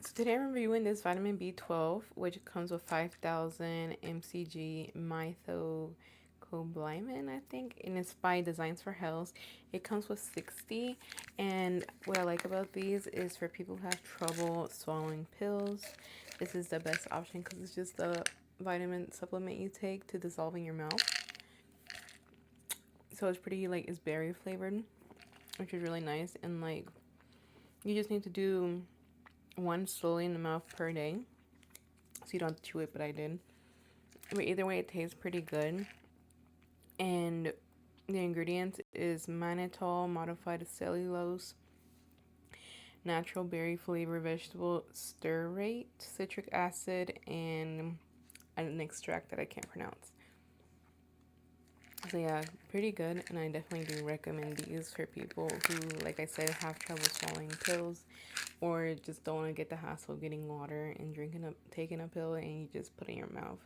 So today I'm reviewing this vitamin B12, which comes with 5,000 mcg methylcobalamin, I think, and it's by Designs for Health. It comes with 60, and what I like about these is for people who have trouble swallowing pills, this is the best option because it's just a vitamin supplement you take to dissolve in your mouth. So it's pretty, like, it's berry flavored, which is really nice, and like you just need to do one slowly in the mouth per day, so you don't have to chew it, but I did. But either way, it tastes pretty good. And the ingredients is mannitol, modified cellulose, natural berry flavor, vegetable stearate, citric acid, and an extract that I can't pronounce. So yeah, pretty good, and I definitely do recommend these for people who, like I said, have trouble swallowing pills, or just don't want to get the hassle of getting water and taking a pill and you just put it in your mouth.